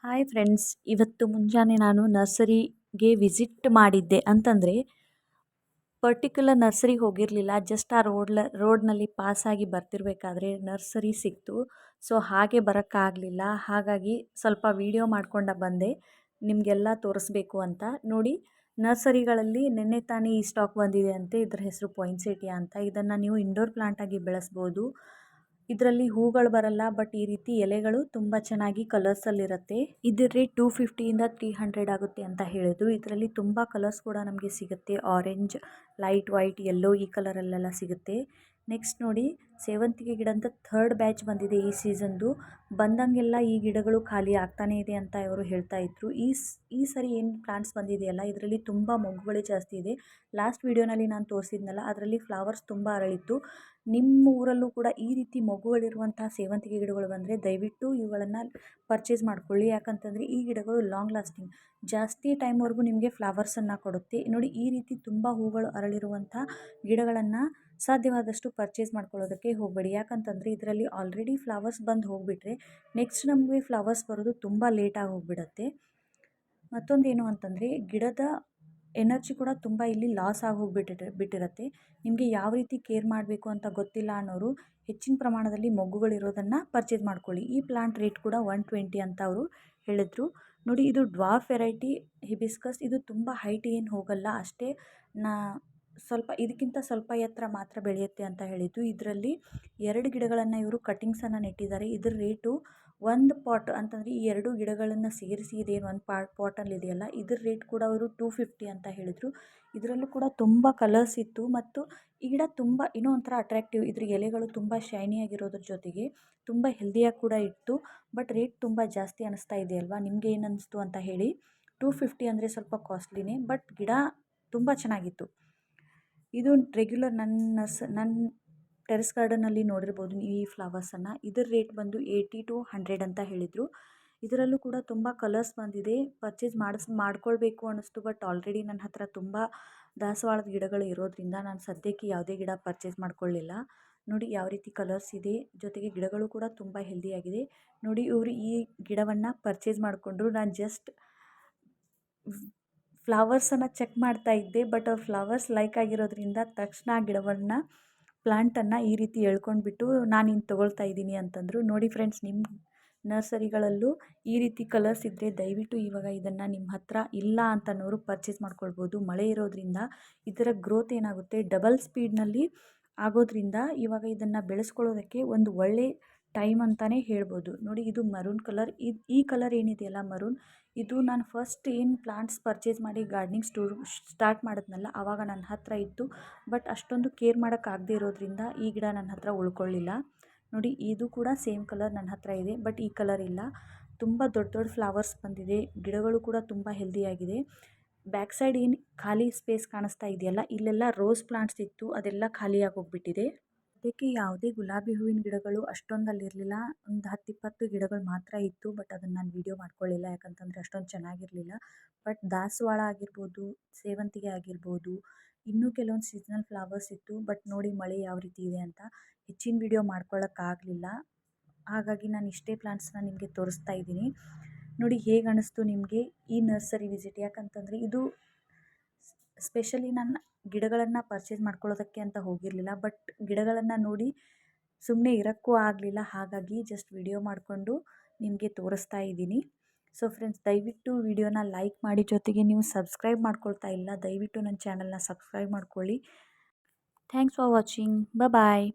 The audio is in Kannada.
ಹಾಯ್ ಫ್ರೆಂಡ್ಸ್, ಇವತ್ತು ಮುಂಜಾನೆ ನಾನು ನರ್ಸರಿಗೆ ವಿಸಿಟ್ ಮಾಡಿದ್ದೆ. ಅಂತಂದರೆ ಪರ್ಟಿಕ್ಯುಲರ್ ನರ್ಸರಿಗೆ ಹೋಗಿರಲಿಲ್ಲ, ಜಸ್ಟ್ ಆ ರೋಡ್ನಲ್ಲಿ ಪಾಸಾಗಿ ಬರ್ತಿರ್ಬೇಕಾದ್ರೆ ನರ್ಸರಿ ಸಿಕ್ತು. ಸೊ ಹಾಗೆ ಬರೋಕ್ಕಾಗಲಿಲ್ಲ, ಹಾಗಾಗಿ ಸ್ವಲ್ಪ ವಿಡಿಯೋ ಮಾಡ್ಕೊಂಡು ಬಂದೆ ನಿಮಗೆಲ್ಲ ತೋರಿಸ್ಬೇಕು ಅಂತ. ನೋಡಿ, ನರ್ಸರಿಗಳಲ್ಲಿ ನಿನ್ನೆ ತಾನೇ ಈ ಸ್ಟಾಕ್ ಬಂದಿದೆ ಅಂತೆ. ಇದರ ಹೆಸರು ಪಾಯಿನ್ಸೆಟಿಯಾ ಅಂತ. ಇದನ್ನು ನೀವು ಇಂಡೋರ್ ಪ್ಲಾಂಟಾಗಿ ಬೆಳೆಸ್ಬೋದು. ಇದರಲ್ಲಿ ಹೂಗಳು ಬರಲ್ಲ, ಬಟ್ ಈ ರೀತಿ ಎಲೆಗಳು ತುಂಬ ಚೆನ್ನಾಗಿ ಕಲರ್ಸಲ್ಲಿರುತ್ತೆ. ಇದರ ರೇಟ್ 250ಇಂದ 300 ಆಗುತ್ತೆ ಅಂತ ಹೇಳಿದ್ರು. ಇದರಲ್ಲಿ ತುಂಬ ಕಲರ್ಸ್ ಕೂಡ ನಮಗೆ ಸಿಗುತ್ತೆ. ಆರೆಂಜ್, ಲೈಟ್ ವೈಟ್, ಯೆಲ್ಲೋ, ಈ ಕಲರಲ್ಲೆಲ್ಲ ಸಿಗುತ್ತೆ. ನೆಕ್ಸ್ಟ್ ನೋಡಿ, ಸೇವಂತಿಗೆ ಗಿಡ ಅಂತ 3rd ಬ್ಯಾಚ್ ಬಂದಿದೆ ಈ ಸೀಸನ್ದು. ಬಂದಂಗೆಲ್ಲ ಈ ಗಿಡಗಳು ಖಾಲಿ ಆಗ್ತಾನೇ ಇದೆ ಅಂತ ಇವರು ಹೇಳ್ತಾ ಇದ್ರು. ಈ ಸರಿ ಏನು ಪ್ಲಾಂಟ್ಸ್ ಬಂದಿದೆಯಲ್ಲ, ಇದರಲ್ಲಿ ತುಂಬ ಮೊಗ್ಗುಗಳೇ ಜಾಸ್ತಿ ಇದೆ. ಲಾಸ್ಟ್ ವಿಡಿಯೋನಲ್ಲಿ ನಾನು ತೋರಿಸಿದ್ನಲ್ಲ, ಅದರಲ್ಲಿ ಫ್ಲವರ್ಸ್ ತುಂಬ ಅರಳಿತ್ತು. ನಿಮ್ಮ ಊರಲ್ಲೂ ಕೂಡ ಈ ರೀತಿ ಮೊಗ್ಗುಗಳಿರುವಂತಹ ಸೇವಂತಿಗೆ ಗಿಡಗಳು ಬಂದರೆ ದಯವಿಟ್ಟು ಇವುಗಳನ್ನು ಪರ್ಚೇಸ್ ಮಾಡ್ಕೊಳ್ಳಿ. ಯಾಕಂತಂದರೆ ಈ ಗಿಡಗಳು ಲಾಂಗ್ ಲಾಸ್ಟಿಂಗ್, ಜಾಸ್ತಿ ಟೈಮ್ವರೆಗೂ ನಿಮಗೆ ಫ್ಲವರ್ಸನ್ನು ಕೊಡುತ್ತೆ. ನೋಡಿ, ಈ ರೀತಿ ತುಂಬ ಹೂಗಳು ಅರಳಿರುವಂಥ ಗಿಡಗಳನ್ನು ಸಾಧ್ಯವಾದಷ್ಟು ಪರ್ಚೇಸ್ ಮಾಡ್ಕೊಳ್ಳೋದಕ್ಕೆ ಹೋಗಬೇಡಿ. ಯಾಕಂತಂದರೆ ಇದರಲ್ಲಿ ಆಲ್ರೆಡಿ ಫ್ಲವರ್ಸ್ ಬಂದು ಹೋಗಿಬಿಟ್ರೆ ನೆಕ್ಸ್ಟ್ ನಮಗೆ ಫ್ಲವರ್ಸ್ ಬರೋದು ತುಂಬ ಲೇಟಾಗಿ ಹೋಗಿಬಿಡತ್ತೆ. ಮತ್ತೊಂದೇನು ಅಂತಂದರೆ ಗಿಡದ ಎನರ್ಜಿ ಕೂಡ ತುಂಬ ಇಲ್ಲಿ ಲಾಸ್ ಆಗಿ ಬಿಟ್ಟಿರುತ್ತೆ. ನಿಮಗೆ ಯಾವ ರೀತಿ ಕೇರ್ ಮಾಡಬೇಕು ಅಂತ ಗೊತ್ತಿಲ್ಲ ಅನ್ನೋರು ಹೆಚ್ಚಿನ ಪ್ರಮಾಣದಲ್ಲಿ ಮೊಗ್ಗುಗಳಿರೋದನ್ನು ಪರ್ಚೇಸ್ ಮಾಡ್ಕೊಳ್ಳಿ. ಈ ಪ್ಲಾಂಟ್ ರೇಟ್ ಕೂಡ 120 ಅಂತ ಅವರು ಹೇಳಿದರು. ನೋಡಿ, ಇದು ಡ್ವಾರ್ಫ್ ವೆರೈಟಿ ಹಿಬಿಸ್ಕಸ್. ಇದು ತುಂಬ ಹೈಟ್ ಏನು ಹೋಗಲ್ಲ, ಅಷ್ಟೇ ಸ್ವಲ್ಪ ಇದಕ್ಕಿಂತ ಸ್ವಲ್ಪ ಎತ್ತರ ಮಾತ್ರ ಬೆಳೆಯುತ್ತೆ ಅಂತ ಹೇಳಿದ್ದು. ಇದರಲ್ಲಿ 2 ಗಿಡಗಳನ್ನು ಇವರು ಕಟಿಂಗ್ಸನ್ನು ನೆಟ್ಟಿದ್ದಾರೆ. ಇದರ ರೇಟು ಒಂದು ಪಾಟ್ ಅಂತಂದರೆ ಈ 2 ಗಿಡಗಳನ್ನು ಸೇರಿಸಿ ಇದೇನು ಒಂದು ಪಾಟಲ್ಲಿ ಇದೆಯಲ್ಲ, ಇದ್ರ ರೇಟ್ ಕೂಡ ಅವರು 250 ಅಂತ ಹೇಳಿದರು. ಇದರಲ್ಲೂ ಕೂಡ ತುಂಬ ಕಲರ್ಸ್ ಇತ್ತು ಮತ್ತು ಈ ಗಿಡ ತುಂಬ ಇನ್ನೂ ಒಂಥರ ಅಟ್ರಾಕ್ಟಿವ್. ಇದ್ರ ಎಲೆಗಳು ತುಂಬ ಶೈನಿಯಾಗಿರೋದ್ರ ಜೊತೆಗೆ ತುಂಬ ಹೆಲ್ದಿಯಾಗಿ ಕೂಡ ಇತ್ತು. ಬಟ್ ರೇಟ್ ತುಂಬ ಜಾಸ್ತಿ ಅನ್ನಿಸ್ತಾ ಇದೆಯಲ್ವಾ, ನಿಮಗೆ ಏನು ಅನ್ನಿಸ್ತು ಅಂತ ಹೇಳಿ. 250 ಅಂದರೆ ಸ್ವಲ್ಪ ಕಾಸ್ಟ್ಲಿನೇ, ಬಟ್ ಗಿಡ ತುಂಬ ಚೆನ್ನಾಗಿತ್ತು. ಇದು ರೆಗ್ಯುಲರ್ ನನ್ನ ಟೆರೆಸ್ ಗಾರ್ಡನಲ್ಲಿ ನೋಡಿರ್ಬೋದು ಈ ಫ್ಲವರ್ಸನ್ನು. ಇದರ ರೇಟ್ ಬಂದು 80 to 100 ಅಂತ ಹೇಳಿದರು. ಇದರಲ್ಲೂ ಕೂಡ ತುಂಬ ಕಲರ್ಸ್ ಬಂದಿದೆ. ಪರ್ಚೇಸ್ ಮಾಡ್ಕೊಳ್ಬೇಕು ಅನ್ನಿಸ್ತು, ಬಟ್ ಆಲ್ರೆಡಿ ನನ್ನ ಹತ್ರ ತುಂಬ ದಾಸವಾಳದ ಗಿಡಗಳು ಇರೋದ್ರಿಂದ ನಾನು ಸದ್ಯಕ್ಕೆ ಯಾವುದೇ ಗಿಡ ಪರ್ಚೇಸ್ ಮಾಡ್ಕೊಳ್ಳಿಲ್ಲ. ನೋಡಿ ಯಾವ ರೀತಿ ಕಲರ್ಸ್ ಇದೆ, ಜೊತೆಗೆ ಗಿಡಗಳು ಕೂಡ ತುಂಬ ಹೆಲ್ದಿಯಾಗಿದೆ. ನೋಡಿ, ಇವರು ಈ ಗಿಡವನ್ನು ಪರ್ಚೇಸ್ ಮಾಡಿಕೊಂಡ್ರು. ನಾನು ಜಸ್ಟ್ ಫ್ಲವರ್ಸನ್ನು ಚೆಕ್ ಮಾಡ್ತಾ ಇದ್ದೆ, ಬಟ್ ಅವ್ರು ಫ್ಲವರ್ಸ್ ಲೈಕ್ ಆಗಿರೋದ್ರಿಂದ ತಕ್ಷಣ ಗಿಡವನ್ನು ಪ್ಲಾಂಟನ್ನು ಈ ರೀತಿ ಎಳ್ಕೊಂಡ್ಬಿಟ್ಟು ನಾನು ಇನ್ನು ತೊಗೊಳ್ತಾ ಇದ್ದೀನಿ ಅಂತಂದರು. ನೋಡಿ ಫ್ರೆಂಡ್ಸ್, ನಿಮ್ಮ ನರ್ಸರಿಗಳಲ್ಲೂ ಈ ರೀತಿ ಕಲರ್ಸ್ ಇದ್ದರೆ ದಯವಿಟ್ಟು ಇವಾಗ ಇದನ್ನು ನಿಮ್ಮ ಹತ್ರ ಇಲ್ಲ ಅಂತನೋರು ಪರ್ಚೇಸ್ ಮಾಡ್ಕೊಳ್ಬೋದು. ಮಳೆ ಇರೋದ್ರಿಂದ ಇದರ ಗ್ರೋತ್ ಏನಾಗುತ್ತೆ ಡಬಲ್ ಸ್ಪೀಡ್ನಲ್ಲಿ ಆಗೋದ್ರಿಂದ ಇವಾಗ ಇದನ್ನು ಬೆಳೆಸ್ಕೊಳ್ಳೋದಕ್ಕೆ ಒಂದು ಒಳ್ಳೆ ಟೈಮ್ ಅಂತಲೇ ಹೇಳ್ಬೋದು. ನೋಡಿ, ಇದು ಮರೂನ್ ಕಲರ್. ಈ ಕಲರ್ ಏನಿದೆಯಲ್ಲ ಮರೂನ್, ಇದು ನಾನು ಫಸ್ಟ್ ಏನು ಪ್ಲಾಂಟ್ಸ್ ಪರ್ಚೇಸ್ ಮಾಡಿ ಗಾರ್ಡನಿಂಗ್ ಸ್ಟಾರ್ಟ್ ಮಾಡಿದ್ನಲ್ಲ ಆವಾಗ ನನ್ನ ಹತ್ರ ಇತ್ತು. ಬಟ್ ಅಷ್ಟೊಂದು ಕೇರ್ ಮಾಡೋಕ್ಕಾಗದೇ ಇರೋದ್ರಿಂದ ಈ ಗಿಡ ನನ್ನ ಹತ್ರ ಉಳ್ಕೊಳ್ಳಿಲ್ಲ. ನೋಡಿ, ಇದು ಕೂಡ ಸೇಮ್ ಕಲರ್ ನನ್ನ ಹತ್ರ ಇದೆ, ಬಟ್ ಈ ಕಲರ್ ಇಲ್ಲ. ತುಂಬ ದೊಡ್ಡ ದೊಡ್ಡ ಫ್ಲವರ್ಸ್ ಬಂದಿದೆ. ಗಿಡಗಳು ಕೂಡ ತುಂಬ ಹೆಲ್ದಿಯಾಗಿದೆ. ಬ್ಯಾಕ್ ಸೈಡ್ ಏನು ಖಾಲಿ ಸ್ಪೇಸ್ ಕಾಣಿಸ್ತಾ ಇದೆಯಲ್ಲ, ಇಲ್ಲೆಲ್ಲ ರೋಸ್ ಪ್ಲಾಂಟ್ಸ್ ಇತ್ತು, ಅದೆಲ್ಲ ಖಾಲಿಯಾಗಿ ಹೋಗ್ಬಿಟ್ಟಿದೆ. ಅದಕ್ಕೆ ಯಾವುದೇ ಗುಲಾಬಿ ಹೂವಿನ ಗಿಡಗಳು ಅಷ್ಟೊಂದಲ್ಲಿರಲಿಲ್ಲ. ಒಂದು 10-20 ಗಿಡಗಳು ಮಾತ್ರ ಇತ್ತು. ಬಟ್ ಅದನ್ನು ನಾನು ವೀಡಿಯೋ ಮಾಡ್ಕೊಳ್ಳಿಲ್ಲ, ಯಾಕಂತಂದರೆ ಅಷ್ಟೊಂದು ಚೆನ್ನಾಗಿರಲಿಲ್ಲ. ಬಟ್ ದಾಸವಾಳ ಆಗಿರ್ಬೋದು, ಸೇವಂತಿಗೆ ಆಗಿರ್ಬೋದು, ಇನ್ನೂ ಕೆಲವೊಂದು ಸೀಸನಲ್ ಫ್ಲವರ್ಸ್ ಇತ್ತು. ಬಟ್ ನೋಡಿ ಮಳೆ ಯಾವ ರೀತಿ ಇದೆ ಅಂತ ಹೆಚ್ಚಿನ ವೀಡಿಯೋ ಮಾಡ್ಕೊಳ್ಳೋಕ್ಕಾಗಲಿಲ್ಲ. ಹಾಗಾಗಿ ನಾನು ಇಷ್ಟೇ ಪ್ಲಾಂಟ್ಸ್ನ ನಿಮಗೆ ತೋರಿಸ್ತಾ ಇದ್ದೀನಿ. ನೋಡಿ ಹೇಗೆ ಅನ್ನಿಸ್ತು ನಿಮಗೆ ಈ ನರ್ಸರಿ ವಿಸಿಟ್. ಯಾಕಂತಂದರೆ ಇದು ಸ್ಪೆಷಲಿ ನಾನು ಗಿಡಗಳನ್ನು ಪರ್ಚೇಸ್ ಮಾಡ್ಕೊಳ್ಳೋದಕ್ಕೆ ಅಂತ ಹೋಗಿರಲಿಲ್ಲ, ಬಟ್ ಗಿಡಗಳನ್ನು ನೋಡಿ ಸುಮ್ಮನೆ ಇರೋಕ್ಕೂ ಆಗಲಿಲ್ಲ. ಹಾಗಾಗಿ ಜಸ್ಟ್ ವಿಡಿಯೋ ಮಾಡಿಕೊಂಡು ನಿಮಗೆ ತೋರಿಸ್ತಾ ಇದ್ದೀನಿ. ಸೊ ಫ್ರೆಂಡ್ಸ್, ದಯವಿಟ್ಟು ವಿಡಿಯೋನ ಲೈಕ್ ಮಾಡಿ, ಜೊತೆಗೆ ನೀವು ಸಬ್ಸ್ಕ್ರೈಬ್ ಮಾಡ್ಕೊಳ್ತಾ ಇಲ್ಲ ದಯವಿಟ್ಟು ನನ್ನ ಚಾನಲ್ನ ಸಬ್ಸ್ಕ್ರೈಬ್ ಮಾಡ್ಕೊಳ್ಳಿ. Thanks for watching. ಬಾಯ್.